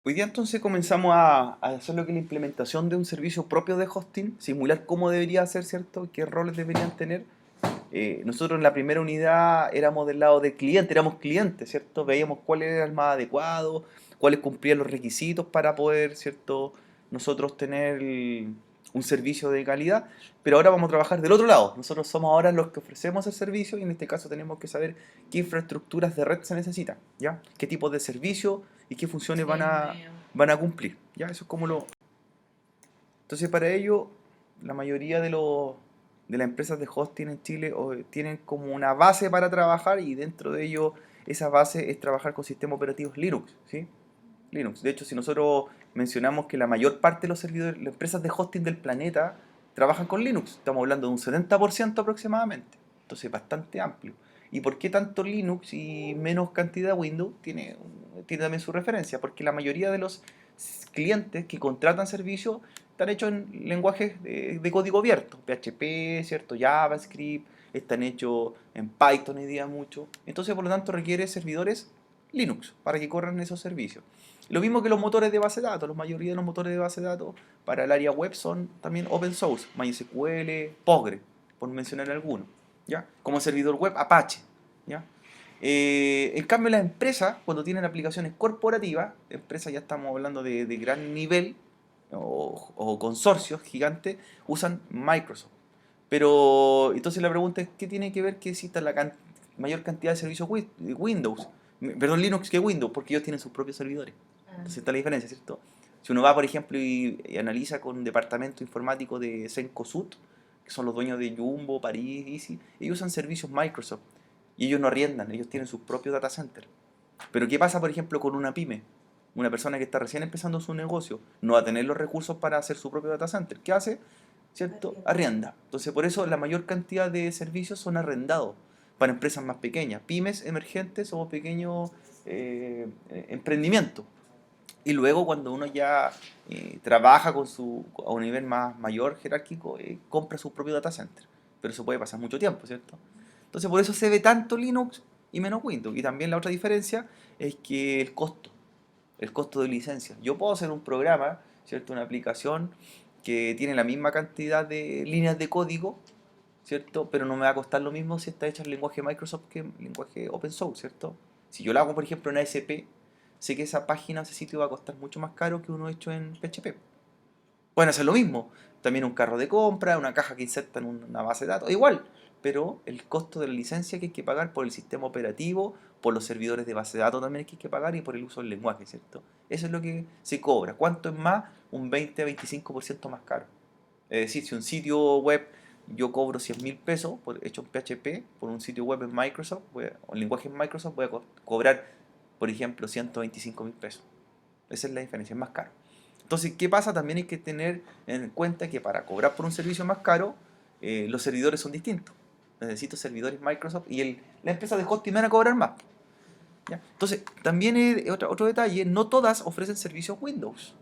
Hoy día entonces comenzamos a hacer lo que es la implementación de un servicio propio de hosting, simular cómo debería ser, ¿cierto? ¿Qué roles deberían tener? Nosotros en la primera unidad éramos del lado del cliente, éramos clientes, ¿cierto? Veíamos cuál era el más adecuado, cuáles cumplían los requisitos para poder, ¿cierto? Nosotros tener un servicio de calidad, pero ahora vamos a trabajar del otro lado. Nosotros somos ahora los que ofrecemos el servicio y en este caso tenemos que saber qué infraestructuras de red se necesitan, ¿ya? ¿Qué tipos de servicio y qué funciones van a cumplir? ¿Ya? Eso es como lo... Entonces para ello, la mayoría de las empresas de hosting en Chile tienen como una base para trabajar y dentro de ello esa base es trabajar con sistemas operativos Linux, ¿sí? Linux. De hecho, si nosotros mencionamos que la mayor parte de los servidores, las empresas de hosting del planeta trabajan con Linux, estamos hablando de un 70% aproximadamente. Entonces, bastante amplio. ¿Y por qué tanto Linux y menos cantidad de Windows? Tiene también su referencia, porque la mayoría de los clientes que contratan servicios están hechos en lenguajes de código abierto, PHP, ¿cierto? JavaScript, están hechos en Python hoy día mucho. Entonces, por lo tanto, requiere servidores Linux para que corran esos servicios. Lo mismo que los motores de base de datos, la mayoría de los motores de base de datos para el área web son también open source, MySQL, Postgre, por mencionar algunos, ¿ya? Como servidor web Apache, ¿ya? En cambio, las empresas, cuando tienen aplicaciones corporativas, empresas ya estamos hablando de gran nivel o consorcios gigantes, usan Microsoft. Pero entonces la pregunta es, ¿qué tiene que ver que exista mayor cantidad de servicios Windows? Perdón, Linux que Windows, porque ellos tienen sus propios servidores. Entonces está la diferencia, ¿cierto? Si uno va, por ejemplo, y analiza con un departamento informático de Cencosud, que son los dueños de Jumbo, París, Easy, ellos usan servicios Microsoft. Y ellos no arriendan, ellos tienen sus propios data centers. Pero ¿qué pasa, por ejemplo, con una pyme? Una persona que está recién empezando su negocio no va a tener los recursos para hacer su propio data center. ¿Qué hace? ¿Cierto? Arrienda. Entonces, por eso la mayor cantidad de servicios son arrendados para empresas más pequeñas, pymes emergentes o pequeños emprendimientos. Y luego cuando uno ya trabaja a un nivel más mayor, jerárquico, compra su propio data center. Pero eso puede pasar mucho tiempo, ¿cierto? Entonces por eso se ve tanto Linux y menos Windows. Y también la otra diferencia es que el costo de licencia. Yo puedo hacer un programa, ¿cierto? Una aplicación que tiene la misma cantidad de líneas de código, ¿cierto? Pero no me va a costar lo mismo si está hecha en lenguaje Microsoft que en lenguaje open source, ¿cierto? Si yo lo hago, por ejemplo, en ASP, sé que esa página, ese sitio va a costar mucho más caro que uno hecho en PHP. Pueden hacer lo mismo. También un carro de compra, una caja que inserta en una base de datos, igual. Pero el costo de la licencia que hay que pagar por el sistema operativo, por los servidores de base de datos también hay que pagar y por el uso del lenguaje, ¿cierto? Eso es lo que se cobra. ¿Cuánto es más? Un 20 a 25% más caro. Es decir, si un sitio web yo cobro 100.000 pesos hecho en PHP, por un sitio web en Microsoft, o en lenguaje en Microsoft, voy a cobrar, por ejemplo, 125.000 pesos. Esa es la diferencia, es más caro. Entonces, ¿qué pasa? También hay que tener en cuenta que para cobrar por un servicio más caro, los servidores son distintos. Necesito servidores Microsoft y la empresa de hosting me van a cobrar más. ¿Ya? Entonces, también otro detalle, no todas ofrecen servicios Windows.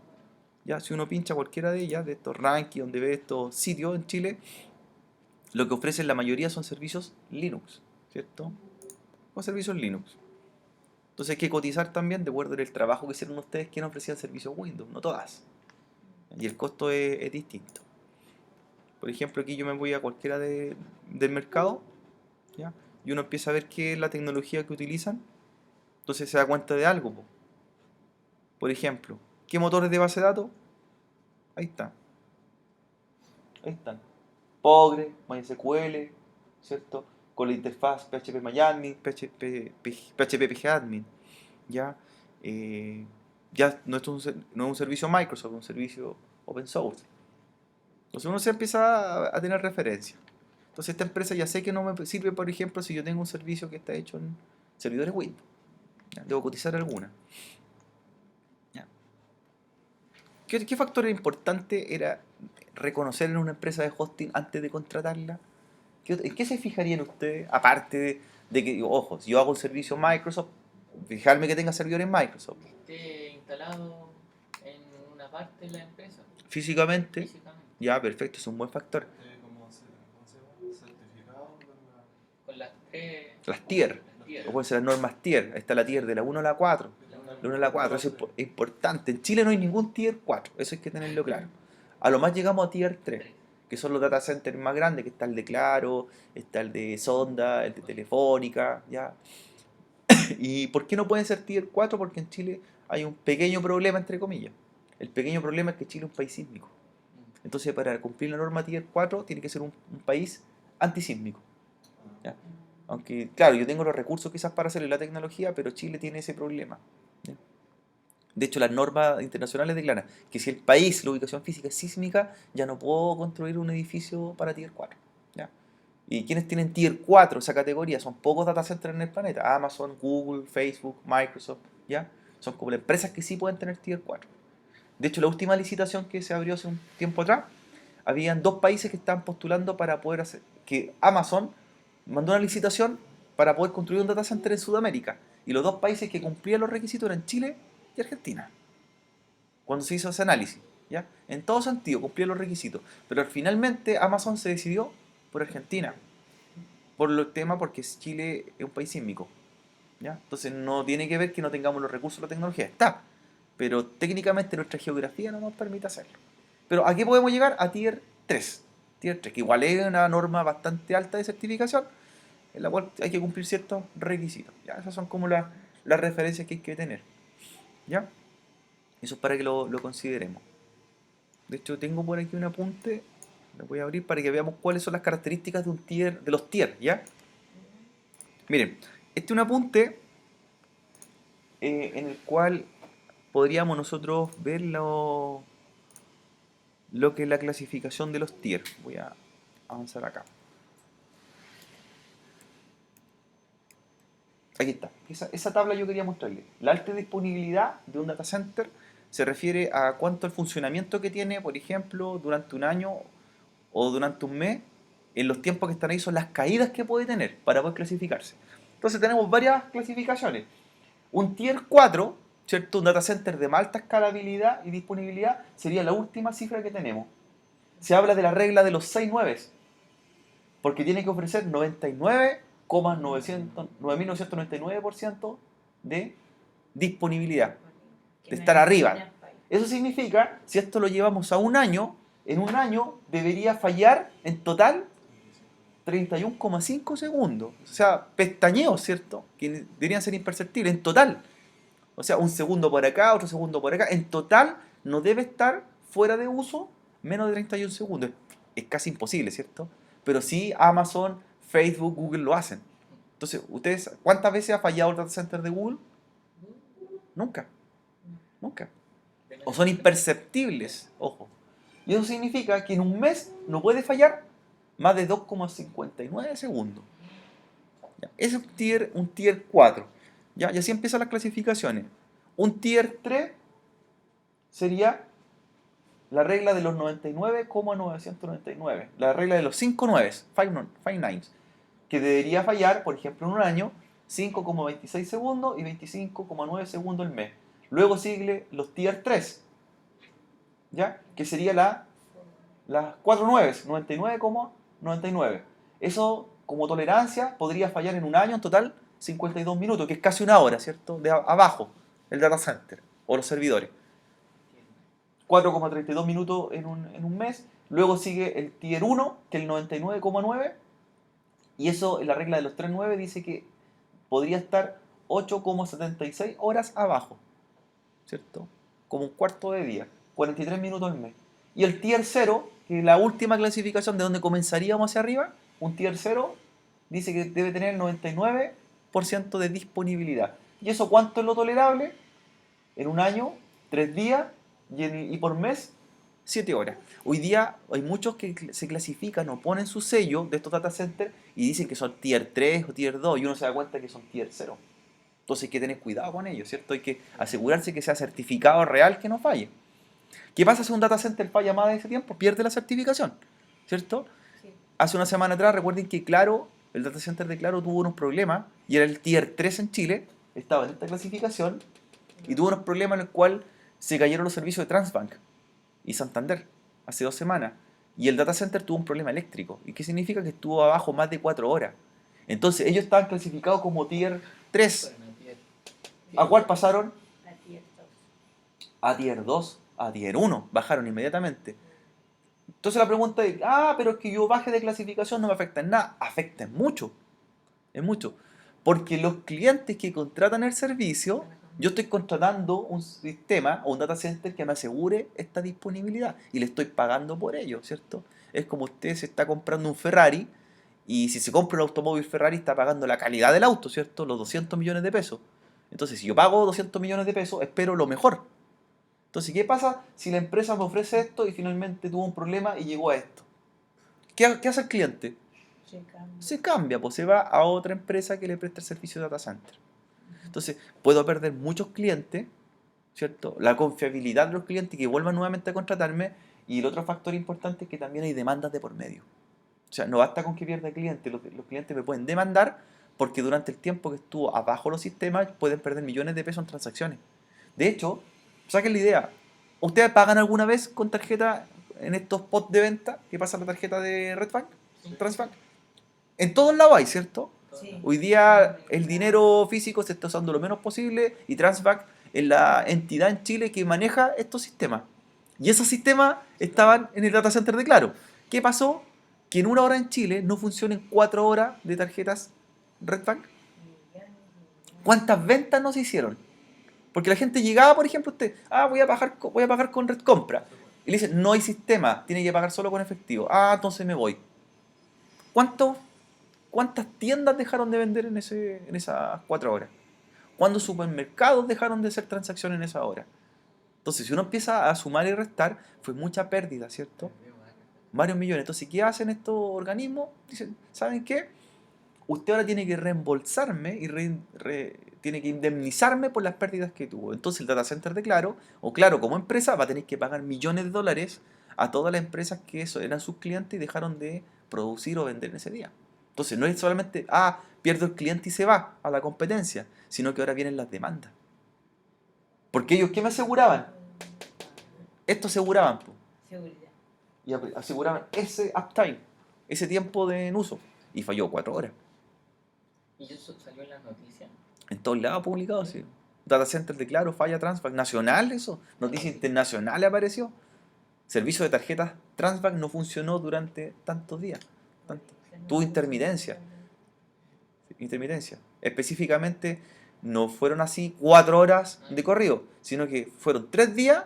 ¿Ya? Si uno pincha cualquiera de ellas, de estos rankings, donde ve estos sitios en Chile, lo que ofrecen la mayoría son servicios Linux, ¿cierto? O servicios Linux. Entonces hay que cotizar también de acuerdo al trabajo que hicieron ustedes quienes ofrecían servicios Windows, no todas. Y el costo es distinto. Por ejemplo, aquí yo me voy a cualquiera del mercado, ¿ya? Y uno empieza a ver qué es la tecnología que utilizan, entonces se da cuenta de algo, po. Por ejemplo, ¿qué motores de base de datos? Ahí está, ahí están. Postgre, MySQL, ¿cierto? Con la interfaz PHP PHP ¿ya? Eh, ya no es un servicio Microsoft, es un servicio open source. Entonces uno se empieza a tener referencia. Entonces esta empresa ya sé que no me sirve, por ejemplo, si yo tengo un servicio que está hecho en servidores Windows. ¿Ya? Debo cotizar alguna. ¿Ya? ¿Qué factor importante era reconocer en una empresa de hosting antes de contratarla? ¿En qué se fijarían ustedes? Aparte de que, ojo, si yo hago un servicio Microsoft, fijarme que tenga servidores Microsoft. Que esté instalado en una parte de la empresa, Físicamente, físicamente, ya, perfecto, es un buen factor. ¿cómo se llama? Certificado con las tres, Las tier, las o tierras, pueden ser las normas tier. Ahí está la tier de la 1 a la 4. La 1 a la 4, eso es importante. En Chile no hay ningún Tier 4, eso hay que tenerlo claro. A lo más llegamos a Tier 3, que son los data centers más grandes, que está el de Claro, está el de Sonda, el de Telefónica, ¿ya? ¿Y por qué no pueden ser Tier 4? Porque en Chile hay un pequeño problema, entre comillas. El pequeño problema es que Chile es un país sísmico. Entonces, para cumplir la norma Tier 4, tiene que ser un país antisísmico, ¿ya? Aunque, claro, yo tengo los recursos quizás para hacerle la tecnología, pero Chile tiene ese problema, ¿ya? De hecho, las normas internacionales declaran que si el país, la ubicación física es sísmica, ya no puedo construir un edificio para Tier 4, ¿ya? ¿Y quienes tienen Tier 4, esa categoría? Son pocos data centers en el planeta. Amazon, Google, Facebook, Microsoft, ¿ya? Son como las empresas que sí pueden tener Tier 4. De hecho, la última licitación que se abrió hace un tiempo atrás, habían 2 países que estaban postulando para poder hacer, que Amazon mandó una licitación para poder construir un data center en Sudamérica. Y los 2 países que cumplían los requisitos eran Chile y Argentina. Cuando se hizo ese análisis, ¿ya? En todo sentido, cumplían los requisitos. Pero finalmente Amazon se decidió por Argentina. Por el tema porque Chile es un país sísmico, ¿ya? Entonces no tiene que ver que no tengamos los recursos o la tecnología. Está. Pero técnicamente nuestra geografía no nos permite hacerlo. Pero ¿a qué podemos llegar? A Tier 3. Tier 3, que igual es una norma bastante alta de certificación, en la cual hay que cumplir ciertos requisitos, ¿ya? Esas son como las referencias que hay que tener, ¿ya? Eso es para que lo consideremos. De hecho, tengo por aquí un apunte, lo voy a abrir para que veamos cuáles son las características de un tier, de los tier, ¿ya? Miren, este es un apunte en el cual podríamos nosotros ver lo que es la clasificación de los tier. Voy a avanzar acá. Aquí está. Esa tabla yo quería mostrarle. La alta disponibilidad de un data center se refiere a cuánto el funcionamiento que tiene, por ejemplo, durante un año o durante un mes. En los tiempos que están ahí son las caídas que puede tener para poder clasificarse. Entonces tenemos varias clasificaciones. Un Tier 4, ¿cierto? Un data center de más alta escalabilidad y disponibilidad sería la última cifra que tenemos. Se habla de la regla de los 6 nueves, porque tiene que ofrecer 99,999% de disponibilidad, de estar arriba. Eso significa, si esto lo llevamos a un año, en un año debería fallar en total 31,5 segundos. O sea, pestañeos, ¿cierto? Que deberían ser imperceptibles en total. O sea, un segundo por acá, otro segundo por acá. En total no debe estar fuera de uso menos de 31 segundos. Es casi imposible, ¿cierto? Pero sí Amazon, Facebook, Google lo hacen. Entonces, ¿ustedes cuántas veces ha fallado el data center de Google? Nunca. Nunca. O son imperceptibles, ojo. Y eso significa que en un mes no puede fallar más de 2,59 segundos. ¿Ya? Ese es un tier 4. ¿Ya? Y así empiezan las clasificaciones. Un tier 3 sería la regla de los 99,999. La regla de los 5 nueves, 5 nines, que debería fallar, por ejemplo, en un año, 5,26 segundos y 25,9 segundos el mes. Luego sigue los tier 3, ¿ya? Que sería las 4 nueves, 99,99. Eso, como tolerancia, podría fallar en un año en total 52 minutos, que es casi una hora, ¿cierto? De abajo, el data center o los servidores. 4,32 minutos en un mes. Luego sigue el tier 1, que es el 99,9. Y eso, en la regla de los 3,9 dice que podría estar 8,76 horas abajo, ¿cierto? Como un cuarto de día, 43 minutos al mes. Y el tier 0, que es la última clasificación de donde comenzaríamos hacia arriba, un tier 0 dice que debe tener el 99% de disponibilidad. ¿Y eso cuánto es lo tolerable? En un año, 3 días y por mes, 7 horas. Hoy día hay muchos que se clasifican o ponen su sello de estos data centers y dicen que son tier 3 o tier 2 y uno se da cuenta que son tier 0. Entonces hay que tener cuidado con ellos, ¿cierto? Hay que asegurarse que sea certificado real, que no falle. ¿Qué pasa si un data center falla más de ese tiempo? Pierde la certificación, ¿cierto? Sí. Hace una semana atrás, recuerden que Claro, el data center de Claro tuvo unos problemas y era el tier 3 en Chile, estaba en esta clasificación y tuvo unos problemas en los cuales se cayeron los servicios de Transbank y Santander hace 2 semanas. Y el data center tuvo un problema eléctrico. ¿Y qué significa? Que estuvo abajo más de 4 horas. Entonces ellos estaban clasificados como tier 3. ¿A cuál pasaron? a Tier 2, a Tier 1, bajaron inmediatamente. Entonces la pregunta es, pero es que yo baje de clasificación no me afecta en nada. Afecta en mucho, en mucho. Porque los clientes que contratan el servicio, yo estoy contratando un sistema o un data center que me asegure esta disponibilidad y le estoy pagando por ello, ¿cierto? Es como usted se está comprando un Ferrari y si se compra un automóvil Ferrari está pagando la calidad del auto, ¿cierto? Los 200 millones de pesos. Entonces, si yo pago 200 millones de pesos, espero lo mejor. Entonces, ¿qué pasa si la empresa me ofrece esto y finalmente tuvo un problema y llegó a esto? ¿Qué hace el cliente? Se cambia, pues se va a otra empresa que le presta el servicio de data center. Entonces, puedo perder muchos clientes, ¿cierto? La confiabilidad de los clientes que vuelvan nuevamente a contratarme. Y el otro factor importante es que también hay demandas de por medio. O sea, no basta con que pierda el cliente, los clientes me pueden demandar porque durante el tiempo que estuvo abajo los sistemas pueden perder millones de pesos en transacciones. De hecho, saquen la idea, ¿ustedes pagan alguna vez con tarjeta en estos pods de venta que pasa la tarjeta de Redbank, Transbank? En todos lados hay, ¿cierto? Sí. Hoy día el dinero físico se está usando lo menos posible y Transbank es la entidad en Chile que maneja estos sistemas. Y esos sistemas estaban en el data center de Claro. ¿Qué pasó? Que en una hora en Chile no funcionen 4 horas de tarjetas Redbank. ¿Cuántas ventas no se hicieron? Porque la gente llegaba, por ejemplo, usted, voy a pagar con Red Compra. Y le dicen, no hay sistema, tiene que pagar solo con efectivo. Entonces me voy. ¿Cuántas tiendas dejaron de vender en esas 4 horas? ¿Cuántos supermercados dejaron de hacer transacciones en esa hora? Entonces, si uno empieza a sumar y restar, fue mucha pérdida, ¿cierto? Varios millones. Entonces, ¿qué hacen estos organismos? Dicen, ¿saben qué? Usted ahora tiene que reembolsarme y tiene que indemnizarme por las pérdidas que tuvo. Entonces, el data center de Claro, o Claro como empresa, va a tener que pagar millones de dólares a todas las empresas que eran sus clientes y dejaron de producir o vender en ese día. Entonces, no es solamente, pierdo el cliente y se va a la competencia, sino que ahora vienen las demandas. Porque ellos, ¿qué me aseguraban? Esto aseguraban, po. Seguridad. Y aseguraban ese uptime, ese tiempo en uso. Y falló 4 horas. ¿Y eso salió en las noticias? En todos lados publicado, sí. Data Center de Claro, falla Transbank. Nacional eso. Noticia internacional apareció. Servicio de tarjetas Transbank no funcionó durante tantos días. Tuvo intermitencia. Específicamente no fueron así 4 horas de corrido, sino que fueron 3 días.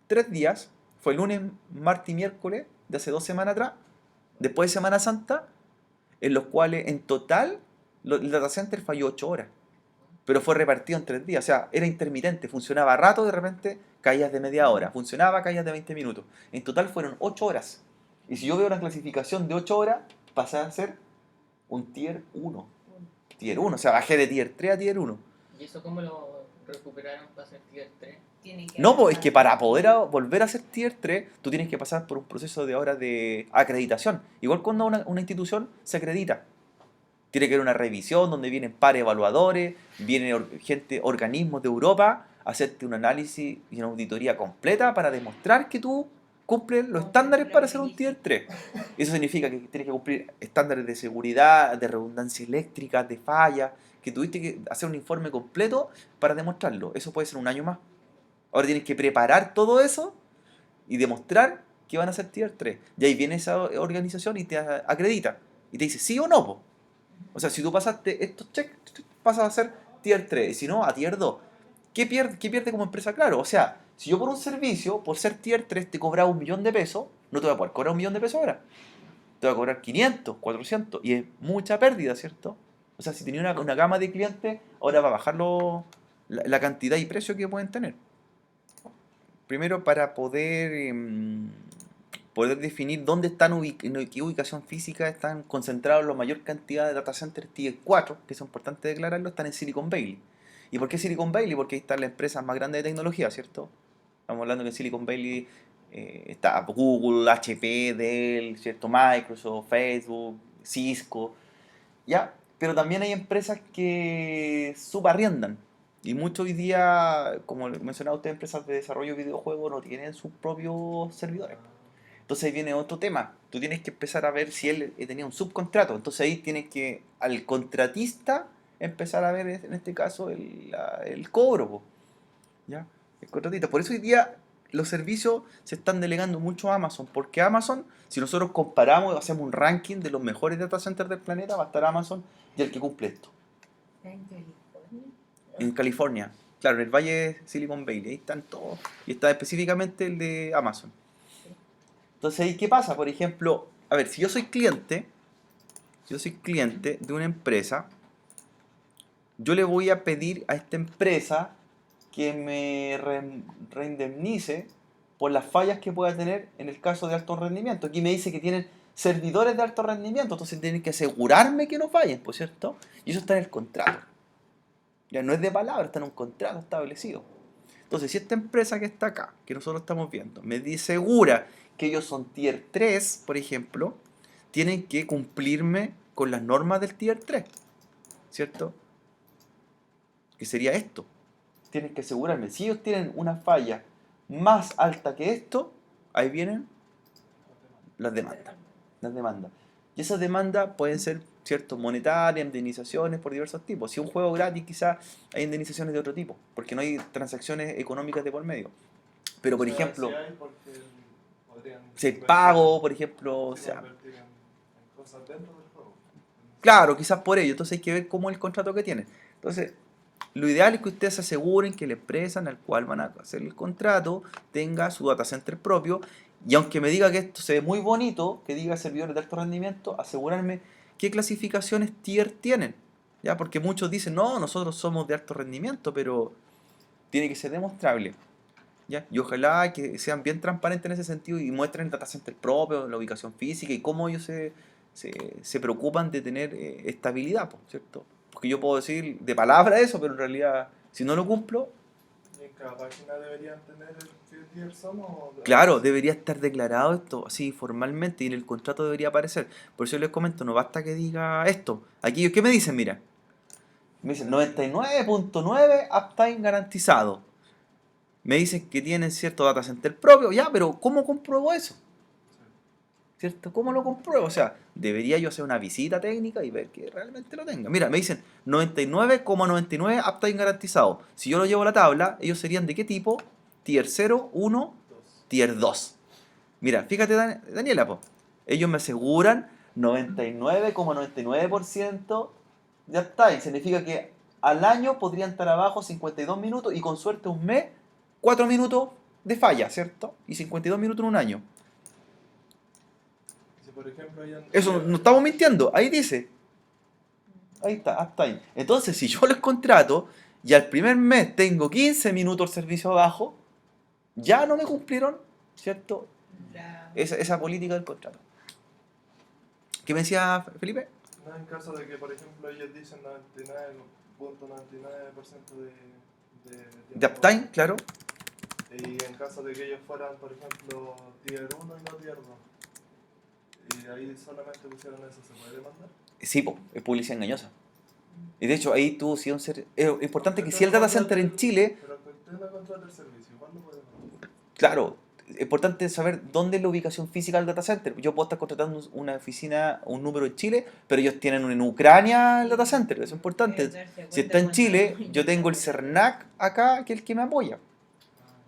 3 días. Fue lunes, martes y miércoles de hace 2 semanas atrás. Después de Semana Santa, en los cuales en total el data center falló 8 horas. Pero fue repartido en 3 días. O sea, era intermitente. Funcionaba a rato, de repente caías de media hora. Funcionaba, caías de 20 minutos. En total fueron 8 horas. Y si yo veo una clasificación de 8 horas, pasé a ser un Tier 1. Tier 1. O sea, bajé de Tier 3 a Tier 1. ¿Y eso cómo lo recuperaron para ser Tier 3? No, pues es que para poder volver a ser Tier 3, tú tienes que pasar por un proceso de ahora de acreditación. Igual cuando una institución se acredita. Tiene que haber una revisión donde vienen pares evaluadores, vienen organismos de Europa a hacerte un análisis y una auditoría completa para demostrar que tú cumples los estándares para ser un Tier 3. Eso significa que tienes que cumplir estándares de seguridad, de redundancia eléctrica, de falla, que tuviste que hacer un informe completo para demostrarlo. Eso puede ser un año más. Ahora tienes que preparar todo eso y demostrar que van a ser Tier 3. Y ahí viene esa organización y te acredita. Y te dice sí o no, po. O sea, si tú pasaste estos checks, pasas a ser Tier 3. Y si no, a Tier 2. ¿Qué pierde como empresa? Claro, o sea, si yo por un servicio, por ser Tier 3, te cobraba 1.000.000 de pesos, no te voy a poder cobrar 1.000.000 de pesos ahora. Te voy a cobrar 500, 400. Y es mucha pérdida, ¿cierto? O sea, si tenía una gama de clientes, ahora va a bajar la cantidad y precio que pueden tener. Primero, para poder definir dónde están en qué ubicación física están concentrados la mayor cantidad de data centers Tier 4, que es importante declararlo, están en Silicon Valley. ¿Y por qué Silicon Valley? Porque ahí están las empresas más grandes de tecnología, ¿cierto? Estamos hablando que en Silicon Valley está Google, HP, Dell, ¿cierto? Microsoft, Facebook, Cisco, ¿ya? Pero también hay empresas que subarriendan. Y muchos hoy día, como mencionaba usted, empresas de desarrollo de videojuegos no tienen sus propios servidores. Entonces ahí viene otro tema. Tú tienes que empezar a ver si él tenía un subcontrato. Entonces ahí tienes que, al contratista, empezar a ver, en este caso, el cobro, po, ¿ya? El contratista. Por eso hoy día los servicios se están delegando mucho a Amazon. Porque Amazon, si nosotros comparamos, hacemos un ranking de los mejores data centers del planeta, va a estar Amazon y el que cumple esto. ¿Está en California? En California. Claro, en el Valle de Silicon Valley. Ahí están todos. Y está específicamente el de Amazon. Entonces, ¿ahí qué pasa? Por ejemplo, a ver, si yo soy cliente de una empresa, yo le voy a pedir a esta empresa que me reindemnice por las fallas que pueda tener en el caso de alto rendimiento. Aquí me dice que tienen servidores de alto rendimiento, entonces tienen que asegurarme que no fallen, ¿por cierto? Y eso está en el contrato. Ya no es de palabra, está en un contrato establecido. Entonces, si esta empresa que está acá, que nosotros estamos viendo, me asegura que ellos son tier 3, por ejemplo, tienen que cumplirme con las normas del tier 3, ¿cierto? Que sería esto. Tienen que asegurarme. Si ellos tienen una falla más alta que esto, ahí vienen las demandas. Las demandas. Y esas demandas pueden ser, ¿cierto?, monetarias, indemnizaciones por diversos tipos. Si es un juego gratis, quizás hay indemnizaciones de otro tipo, porque no hay transacciones económicas de por medio. Pero, por ejemplo, Sí hay porque podrían si hay invertir pago, por ejemplo, o sea, invertir en cosas dentro del juego. claro, quizás por ello. Entonces hay que ver cómo es el contrato que tienen. Entonces, lo ideal es que ustedes se aseguren que la empresa en la cual van a hacer el contrato tenga su data center propio. Y aunque me diga que esto se ve muy bonito, que diga servidores de alto rendimiento, asegurarme qué clasificaciones tier tienen. ¿Ya? Porque muchos dicen, no, nosotros somos de alto rendimiento, pero tiene que ser demostrable. ¿Ya? Y ojalá que sean bien transparentes en ese sentido y muestren el data center propio, la ubicación física y cómo ellos se preocupan de tener estabilidad, po, ¿cierto? Porque yo puedo decir de palabra eso, pero en realidad, si no lo cumplo, ¿Y en cada página deberían tener el qué tier son o...? claro, debería estar declarado esto así formalmente y en el contrato debería aparecer. Por eso les comento, no basta que diga esto. Aquí, ¿qué me dicen? Mira, me dicen 99.9 uptime garantizado. Me dicen que tienen cierto data center propio, ya, pero ¿cómo compruebo eso? ¿Cierto? ¿Cómo lo compruebo? O sea, debería yo hacer una visita técnica y ver que realmente lo tenga. Mira, me dicen 99,99 uptime garantizado. Si yo lo llevo a la tabla, ellos serían ¿de qué tipo? Tier 0, 1, Dos. Tier 2. Mira, fíjate, Daniela, po. Ellos me aseguran 99,99% de uptime. Significa que al año podrían estar abajo 52 minutos y con suerte un mes, 4 minutos de falla, ¿cierto? Y 52 minutos en un año. Si por ejemplo Eso no estamos mintiendo, ahí dice. Ahí está, uptime. Entonces, si yo les contrato y al primer mes tengo 15 minutos de servicio abajo, ya no me cumplieron, ¿cierto? Esa política del contrato. ¿Qué me decía Felipe? No, en caso de que por ejemplo ellos dicen 99.99% de De uptime, claro. Y en caso de que ellos fueran, por ejemplo, tier 1 y no tier 2, y ahí solamente pusieron eso, ¿se puede demandar? Sí, po, es publicidad engañosa. Y de hecho, ahí tú, si un es importante que si el data center en Chile, Pero que usted no contrata el servicio, ¿cuándo puede demandar? claro, es importante saber dónde es la ubicación física del data center. Yo puedo estar contratando una oficina, un número en Chile, pero ellos tienen en Ucrania el data center, eso es importante. Si está en Chile, yo tengo el CERNAC acá, que es el que me apoya.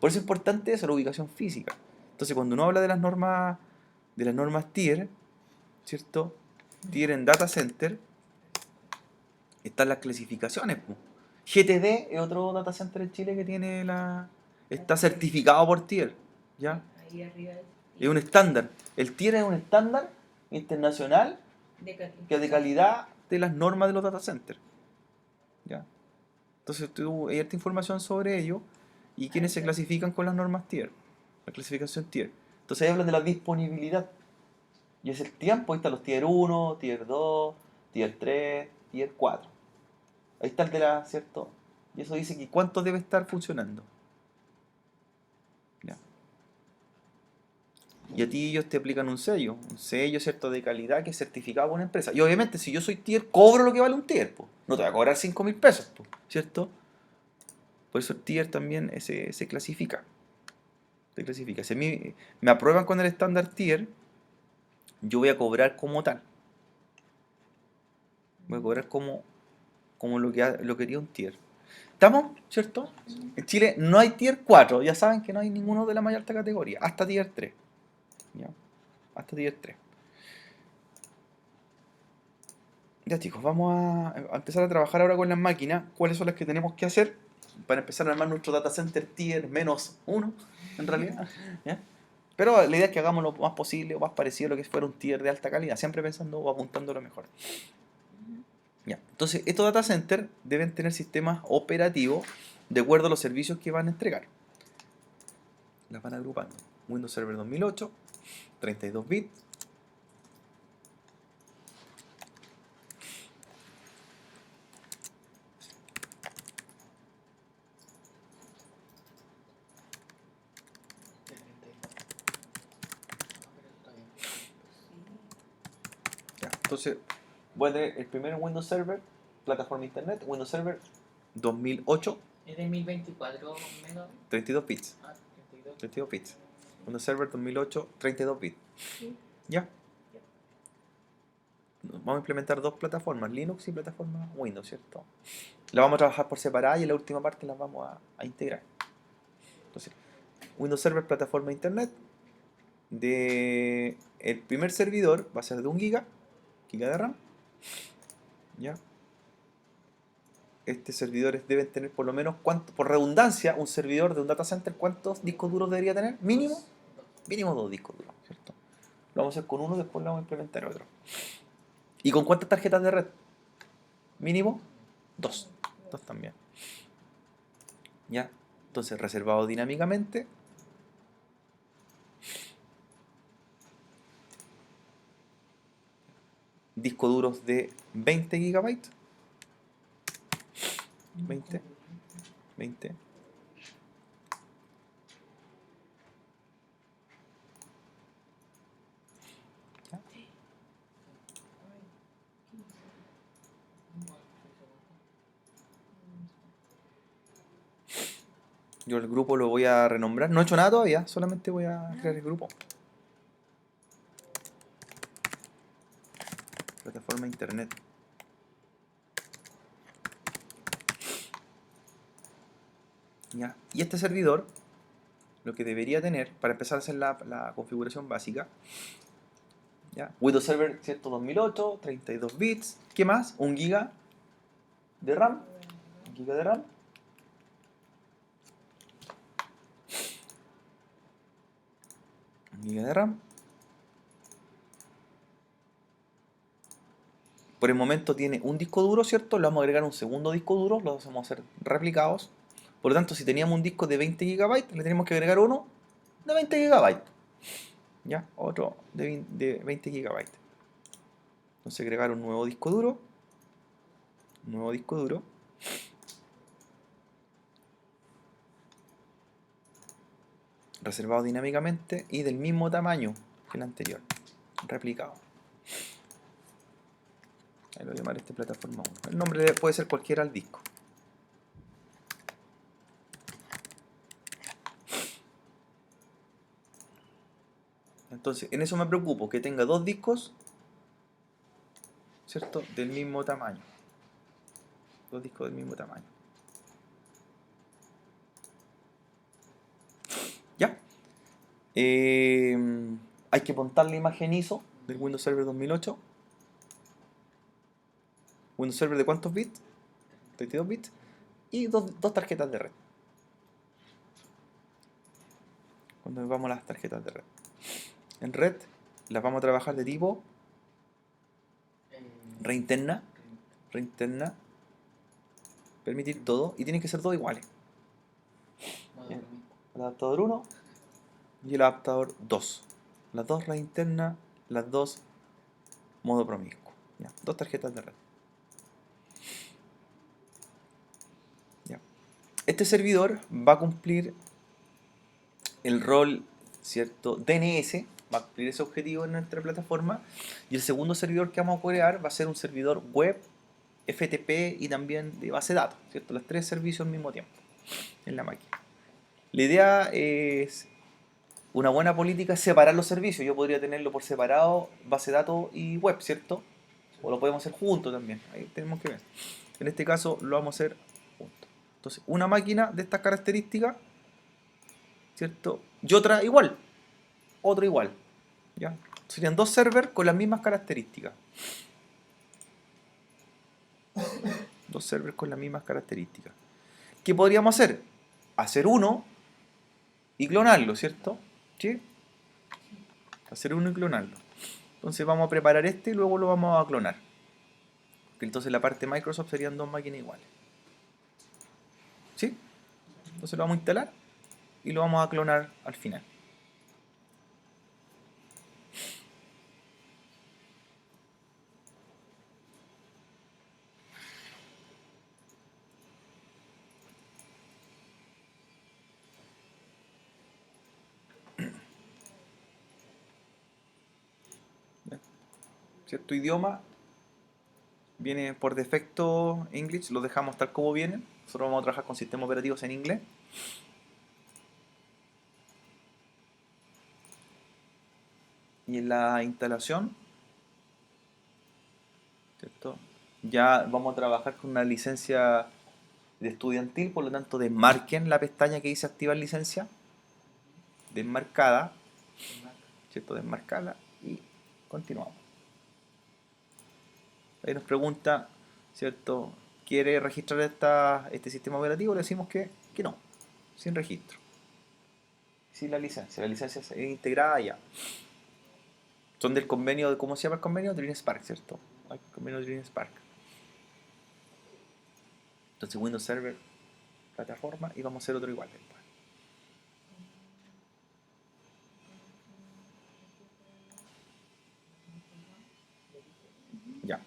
Por eso es importante eso, la ubicación física. Entonces, cuando uno habla de las normas tier, ¿cierto? Tier en data center, están las clasificaciones, po. GTD es otro data center en Chile que tiene está certificado por tier, ¿ya? Ahí arriba Es un estándar. El tier es un estándar internacional que es de calidad de las normas de los data centers, ¿ya? Entonces hay harta información sobre ello y quienes se clasifican con las normas tier, la clasificación tier. Entonces ahí hablan de la disponibilidad. Y es el tiempo, ahí están los tier 1, tier 2, tier 3, tier 4. Ahí está el de la, ¿cierto? Y eso dice que cuánto debe estar funcionando. Ya. Y a ti ellos te aplican un sello, ¿cierto? De calidad que es certificado por una empresa. Y obviamente si yo soy tier, cobro lo que vale un tier, po. No te voy a cobrar 5.000 pesos, po, ¿cierto? Por eso el tier también se clasifica. Se clasifica. Si a mí me aprueban con el estándar tier, yo voy a cobrar como tal. Voy a cobrar como lo que haría un tier. ¿Estamos? ¿Cierto? En Chile no hay tier 4, ya saben que no hay ninguno de la más alta categoría, hasta tier 3. ¿Ya? Hasta tier 3. Ya chicos, vamos a empezar a trabajar ahora con las máquinas. ¿Cuáles son las que tenemos que hacer para empezar a armar nuestro data center tier -1, en realidad? ¿Ya? Pero la idea es que hagamos lo más posible o más parecido a lo que fuera un tier de alta calidad, siempre pensando o apuntando a lo mejor. Ya. Entonces, estos data centers deben tener sistemas operativos de acuerdo a los servicios que van a entregar. Las van agrupando. Windows Server 2008, 32 bits. De 32. No, pero está bien. Ya. Entonces, voy a tener el primero en Windows Server, plataforma Internet, Windows Server 2008, Es de 1024 megas. 32 bits. Ah, 32. 32 bits. Windows Server 2008, 32 bits. ¿Ya? Vamos a implementar dos plataformas, Linux y plataforma Windows, ¿cierto? Las vamos a trabajar por separado y en la última parte las vamos a integrar. Entonces, Windows Server, plataforma Internet. El primer servidor va a ser de 1 giga de RAM. ¿Ya? Servidores deben tener por lo menos, por redundancia, un servidor de un data center, ¿cuántos discos duros debería tener? Mínimo. Mínimo 2 discos duros, ¿cierto? Lo vamos a hacer con uno, después lo vamos a implementar otro. ¿Y con cuántas tarjetas de red? Mínimo 2. 2 también. ¿Ya? Entonces, reservado dinámicamente. Discos duros de 20 gigabytes. 20. ¿Ya? Yo el grupo lo voy a renombrar. No he hecho nada todavía, solamente voy a crear el grupo. Plataforma Internet. ¿Ya? Y este servidor, lo que debería tener, para empezar a hacer la configuración básica, ¿ya? Windows Server 2008, 32 bits. ¿Qué más? 1 giga de RAM. 1 giga de RAM. Giga de RAM. Por el momento tiene un disco duro, ¿cierto? Le vamos a agregar un segundo disco duro, los vamos a hacer replicados. Por lo tanto, si teníamos un disco de 20 GB, le tenemos que agregar uno de 20 GB. ¿Ya? Otro de 20 GB. Entonces agregar un nuevo disco duro. Nuevo disco duro. Reservado dinámicamente y del mismo tamaño que el anterior. Replicado. Ahí lo voy a llamar plataforma 1. El nombre puede ser cualquiera al disco. Entonces, en eso me preocupo, que tenga dos discos, ¿cierto? Del mismo tamaño. Dos discos del mismo tamaño. ¿Ya? Hay que montar la imagen ISO del Windows Server 2008. Windows Server de ¿cuántos bits? 32 bits. Y dos tarjetas de red. Cuando vamos a las tarjetas de red. En red las vamos a trabajar de tipo red interna. Red interna. Permitir todo. Y tienen que ser todos iguales. Bien. El adaptador 1 y el adaptador 2. Las dos red interna, las dos modo promiscuo. Ya. Dos tarjetas de red. Ya. Este servidor va a cumplir el rol, ¿cierto? DNS. Va a cumplir ese objetivo en nuestra plataforma. Y el segundo servidor que vamos a crear va a ser un servidor web, FTP y también de base de datos, ¿cierto? Los tres servicios al mismo tiempo en la máquina. La idea es una buena política es separar los servicios. Yo podría tenerlo por separado, base de datos y web, ¿cierto? O lo podemos hacer juntos también. Ahí tenemos que ver. En este caso lo vamos a hacer juntos. Entonces, una máquina de estas características, ¿cierto? Y otra igual, otro igual, ¿ya? Serían dos servers con las mismas características. Dos servers con las mismas características. ¿Qué podríamos hacer? Hacer uno y clonarlo, ¿cierto? ¿Sí? Hacer uno y clonarlo. Entonces vamos a preparar este y luego lo vamos a clonar. Entonces la parte de Microsoft serían dos máquinas iguales. ¿Sí? Entonces lo vamos a instalar y lo vamos a clonar al final. ¿Cierto? Idioma viene por defecto English, lo dejamos tal como vienen. Nosotros vamos a trabajar con sistemas operativos en inglés. Y en la instalación, ¿cierto? Ya vamos a trabajar con una licencia de estudiantil, por lo tanto desmarquen la pestaña que dice activar licencia, desmarcada, ¿cierto? Desmarcada y continuamos. Ahí nos pregunta, ¿cierto? ¿Quiere registrar este sistema operativo? Le decimos que no, sin registro, sin la licencia. La licencia es integrada ya. Son del convenio, ¿cómo se llama el convenio? Dream Spark, ¿cierto? El convenio Dream Spark. Entonces Windows Server, plataforma, y vamos a hacer otro igual después. Ya.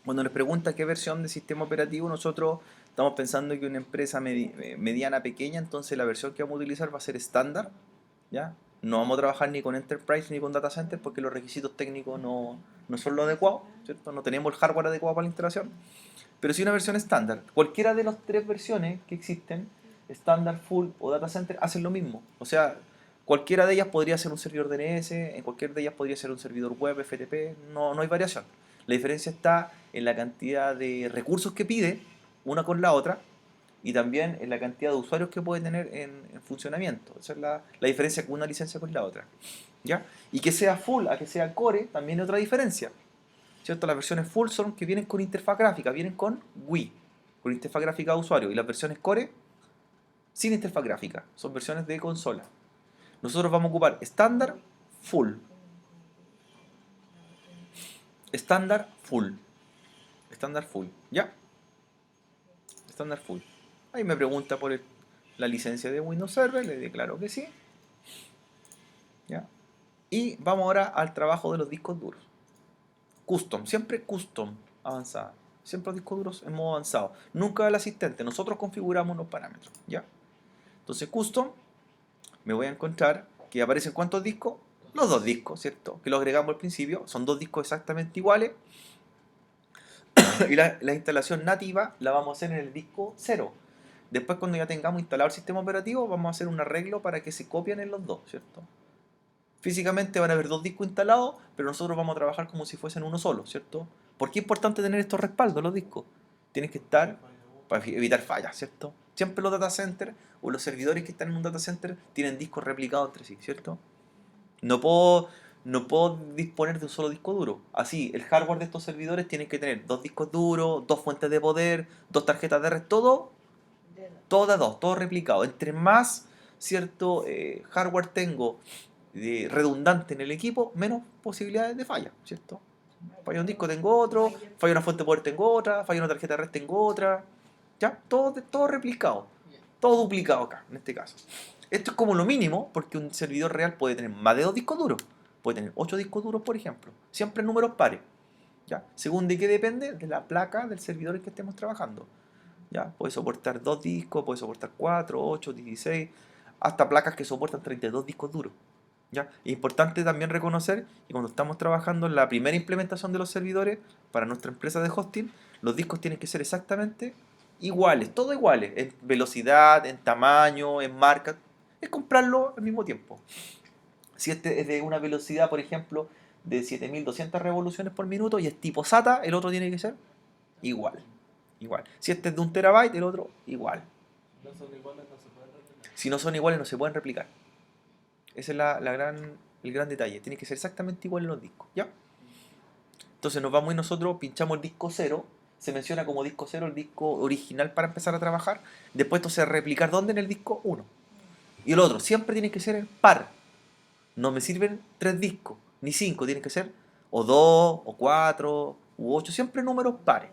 Cuando nos pregunta qué versión de sistema operativo, nosotros estamos pensando que una empresa mediana, pequeña, entonces la versión que vamos a utilizar va a ser estándar, ¿ya? No vamos a trabajar ni con Enterprise ni con Data Center porque los requisitos técnicos no son los adecuados, ¿cierto? No tenemos el hardware adecuado para la instalación. Pero sí una versión estándar. Cualquiera de las tres versiones que existen, estándar, full o Data Center, hacen lo mismo. O sea, cualquiera de ellas podría ser un servidor DNS, en cualquiera de ellas podría ser un servidor web, FTP, no hay variación. La diferencia está en la cantidad de recursos que pide una con la otra y también en la cantidad de usuarios que puede tener en funcionamiento. Esa es la diferencia con una licencia con la otra, ¿ya? Y que sea full a que sea core también es otra diferencia, ¿cierto? Las versiones full son que vienen con interfaz gráfica, vienen con GUI, con interfaz gráfica de usuario, y las versiones core sin interfaz gráfica, son versiones de consola. Nosotros vamos a ocupar estándar, full. Estándar, full. Estándar, full. ¿Ya? Estándar, full. Ahí me pregunta por la licencia de Windows Server, le declaro que sí. ¿Ya? Y vamos ahora al trabajo de los discos duros. Custom, siempre custom, avanzada. Siempre los discos duros en modo avanzado. Nunca el asistente, nosotros configuramos los parámetros, ¿ya? Entonces custom, me voy a encontrar que aparecen ¿cuántos discos? Los dos discos, ¿cierto? Que los agregamos al principio, son dos discos exactamente iguales. Y la instalación nativa la vamos a hacer en el disco 0. Después cuando ya tengamos instalado el sistema operativo, vamos a hacer un arreglo para que se copien en los dos, ¿cierto? Físicamente van a haber dos discos instalados, pero nosotros vamos a trabajar como si fuesen uno solo, ¿cierto? ¿Por qué es importante tener estos respaldos, los discos? Tienes que estar para evitar fallas, ¿cierto? Siempre los data centers o los servidores que están en un data center tienen discos replicados entre sí, ¿cierto? No puedo disponer de un solo disco duro. Así, el hardware de estos servidores tiene que tener dos discos duros, dos fuentes de poder, dos tarjetas de red, todo de dos, todo replicado. Entre más, ¿cierto? Hardware tengo redundante en el equipo, menos posibilidades de falla, ¿cierto? Falla un disco, tengo otro, falla una fuente de poder, tengo otra, falla una tarjeta de red, tengo otra. ¿Ya? Todo replicado, todo duplicado acá, en este caso. Esto es como lo mínimo, porque un servidor real puede tener más de dos discos duros. Puede tener 8 discos duros, por ejemplo. Siempre en números pares. ¿Ya? Según de qué depende, de la placa del servidor en que estemos trabajando. ¿Ya? Puede soportar 2 discos, puede soportar 4, 8, 16, hasta placas que soportan 32 discos duros. ¿Ya? Es importante también reconocer que cuando estamos trabajando en la primera implementación de los servidores para nuestra empresa de hosting, los discos tienen que ser exactamente iguales, todo iguales, en velocidad, en tamaño, en marca, es comprarlo al mismo tiempo. Si este es de una velocidad, por ejemplo, de 7200 revoluciones por minuto y es tipo SATA, el otro tiene que ser igual. igual. Si este es de 1 terabyte, el otro igual. No son iguales, no se pueden replicar. Si no son iguales, no se pueden replicar. Ese es el gran detalle. Tiene que ser exactamente igual en los discos, ¿ya? Entonces nos vamos y nosotros pinchamos el disco 0. Se menciona como disco 0 el disco original para empezar a trabajar. Después esto se va a replicar ¿dónde? En el disco 1. Y el otro siempre tiene que ser en par. No me sirven 3 discos, ni 5. Tiene que ser o 2, o 4, u 8. Siempre números pares.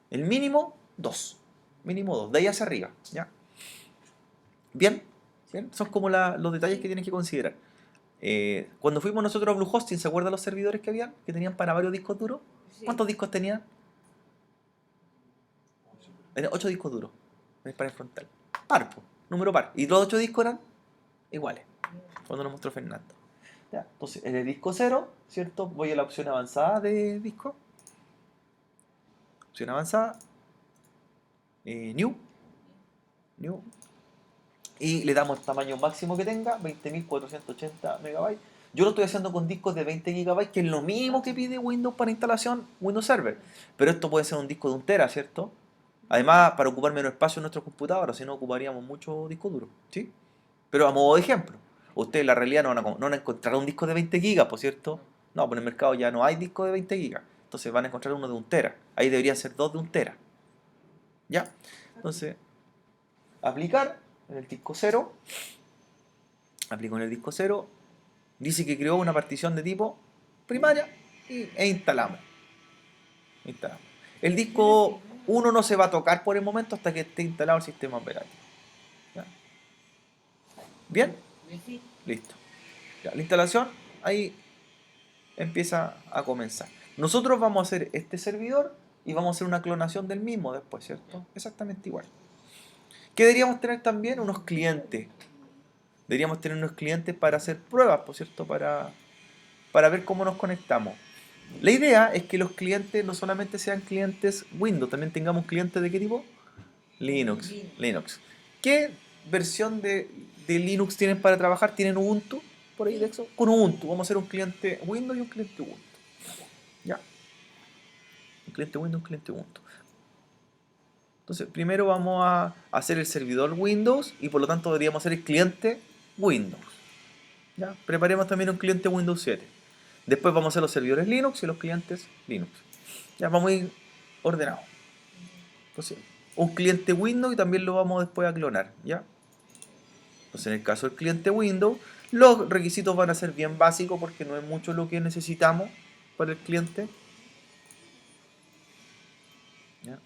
El mínimo 2. Mínimo 2. De ahí hacia arriba, ¿ya? Bien. ¿Bien? Son como los detalles que tienes que considerar. Cuando fuimos nosotros a Bluehosting, ¿se acuerdan los servidores que habían? Que tenían para varios discos duros. Sí. ¿Cuántos discos tenían? 8 discos duros. Para el frontal. Par, po, número par. Y los 8 discos eran iguales. Cuando nos mostró Fernando. Ya, entonces, en el disco 0, ¿cierto? Voy a la opción avanzada de disco. Opción avanzada. New. Y le damos el tamaño máximo que tenga, 20.480 megabytes. Yo lo estoy haciendo con discos de 20 gigabytes, que es lo mínimo que pide Windows para instalación, Windows Server. Pero esto puede ser un disco de 1 tera, ¿cierto? Además, para ocupar menos espacio en nuestros computadores, si no ocuparíamos mucho disco duro, ¿sí? Pero a modo de ejemplo, ustedes en la realidad no van a encontrar un disco de 20 gigas, ¿por cierto? No, pues en el mercado ya no hay disco de 20 gigas. Entonces van a encontrar uno de 1 tera. Ahí deberían ser 2 de 1 tera. ¿Ya? Entonces, aplicar en el disco 0. Aplico en el disco 0. Dice que creó una partición de tipo primaria e instalamos. El disco 1 no se va a tocar por el momento hasta que esté instalado el sistema operativo. ¿Ya? ¿Bien? Sí. Listo. Ya, la instalación ahí empieza a comenzar. Nosotros vamos a hacer este servidor y vamos a hacer una clonación del mismo después, ¿cierto? Exactamente igual. ¿Qué deberíamos tener también? Unos clientes. Deberíamos tener unos clientes para hacer pruebas, por cierto, para ver cómo nos conectamos. La idea es que los clientes no solamente sean clientes Windows, también tengamos clientes de qué tipo? Linux. ¿Qué versión de Linux tienen para trabajar? ¿Tienen Ubuntu? Por ahí de eso. Con Ubuntu. Vamos a hacer un cliente Windows y un cliente Ubuntu. ¿Ya? Un cliente Windows, un cliente Ubuntu. Entonces, primero vamos a hacer el servidor Windows y por lo tanto deberíamos hacer el cliente Windows. ¿Ya? Preparemos también un cliente Windows 7. Después vamos a hacer los servidores Linux y los clientes Linux. Ya vamos a ir ordenados. Entonces, un cliente Windows y también lo vamos después a clonar. ¿Ya? Entonces, en el caso del cliente Windows, los requisitos van a ser bien básicos porque no es mucho lo que necesitamos para el cliente. ¿Ya?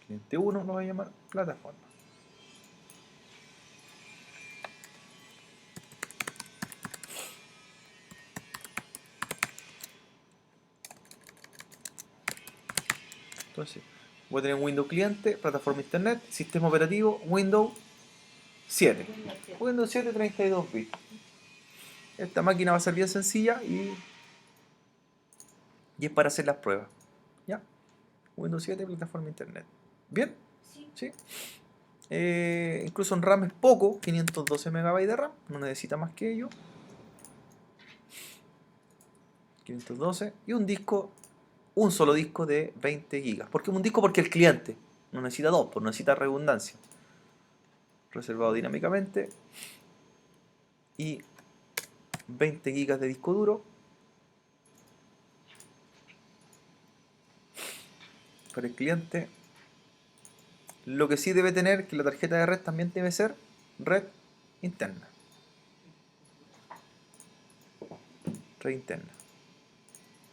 Cliente 1 lo voy a llamar plataforma. Entonces, voy a tener Windows cliente, plataforma internet, sistema operativo, Windows 7. Windows 7 32 bits. Esta máquina va a ser bien sencilla y es para hacer las pruebas. ¿Ya? Windows 7, plataforma internet. ¿Bien? Sí. Incluso en RAM es poco, 512 MB de RAM, no necesita más que ello. 512 y un solo disco de 20 GB. ¿Por qué un disco? Porque el cliente no necesita dos, pues no necesita redundancia. Reservado dinámicamente. Y 20 GB de disco duro. Para el cliente. Lo que sí debe tener, que la tarjeta de red también debe ser red interna. Red interna.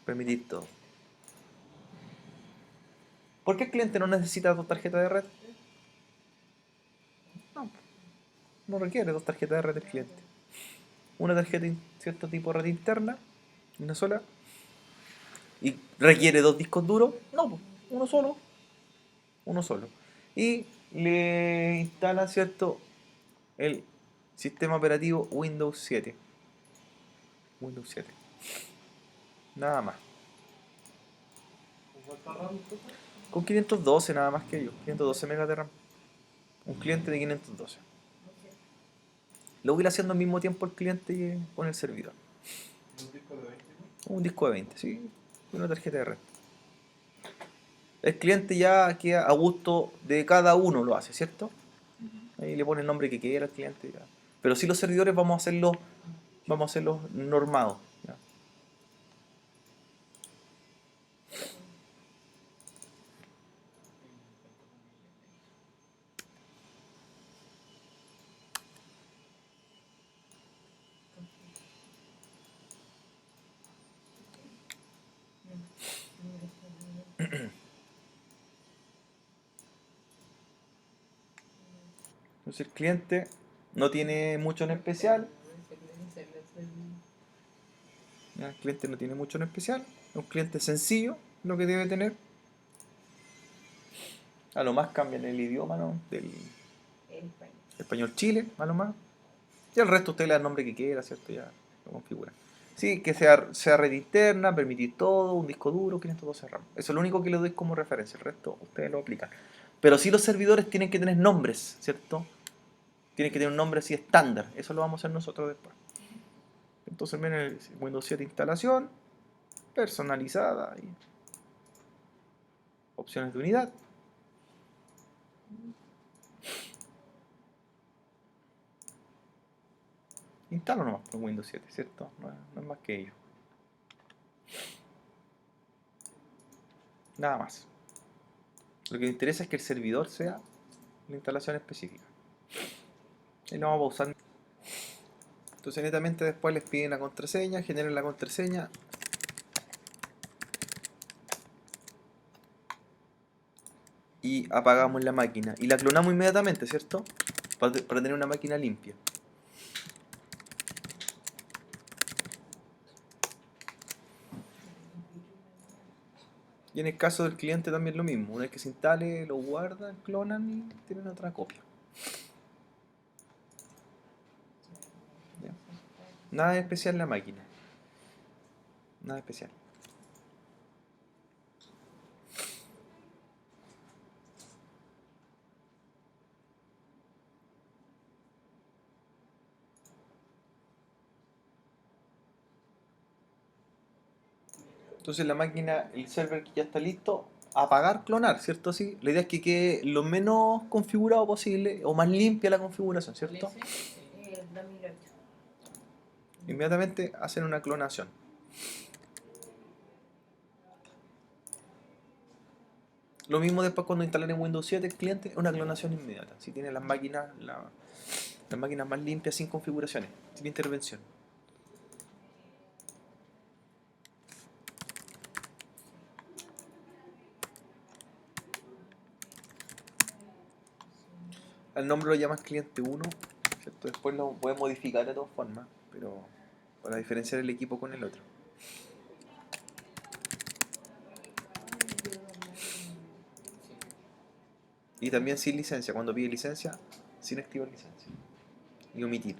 Permitir todo. ¿Por qué el cliente no necesita dos tarjetas de red? No requiere dos tarjetas de red del cliente. Una tarjeta de cierto tipo de red interna, una sola. ¿Y requiere dos discos duros? No, uno solo. Uno solo. Y le instala, ¿cierto?, el sistema operativo Windows 7. Windows 7. Nada más. ¿Cuánta RAM? Con 512 nada más que ellos. 512 megas de RAM. Un cliente de 512. Lo voy a ir haciendo al mismo tiempo el cliente con el servidor. ¿Un disco de 20? Un disco de 20, ¿sí? Y una tarjeta de red. El cliente ya queda a gusto de cada uno, lo hace, ¿cierto? Ahí le pone el nombre que quiera al cliente. Ya. Pero sí los servidores vamos a hacerlos normados. ¿Ya? Entonces el cliente no tiene mucho en especial. ¿Ya? El cliente no tiene mucho en especial. Es un cliente sencillo lo que debe tener. A lo más cambian el idioma, ¿no? Del El país. español Chile, a lo más. Y el resto usted le da el nombre que quiera, ¿cierto? Ya lo configura. Sí, que sea red interna, permitir todo, un disco duro, 512 RAM. Eso es lo único que le doy como referencia. El resto ustedes lo aplican. Pero sí los servidores tienen que tener nombres, ¿cierto? Tienen que tener un nombre así estándar. Eso lo vamos a hacer nosotros después. Entonces viene el Windows 7 instalación, personalizada, y opciones de unidad. Instalo nomás por Windows 7, ¿cierto? No es más que ello. Nada más. Lo que me interesa es que el servidor sea la instalación específica. Y lo vamos a usar. Entonces netamente después les piden la contraseña, generen la contraseña. Y apagamos la máquina. Y la clonamos inmediatamente, ¿cierto? Para tener una máquina limpia. Y en el caso del cliente también lo mismo. Una vez que se instale, lo guardan, clonan y tienen otra copia. ¿Ya? Nada especial en la máquina. Nada especial. Entonces la máquina, el server que ya está listo, apagar, clonar, ¿cierto? Así, la idea es que quede lo menos configurado posible o más limpia la configuración, ¿cierto? ¿Cuál es ese? El 2008. Inmediatamente hacen una clonación. Lo mismo después cuando instalan en Windows 7 el cliente, una clonación inmediata. Si tiene las máquinas más limpias sin configuraciones, sin intervención. Al nombre lo llamas cliente 1, ¿cierto? Después lo puedes modificar de todas formas, pero para diferenciar el equipo con el otro. Y también sin licencia, cuando pide licencia, sin activar licencia. Y omitir.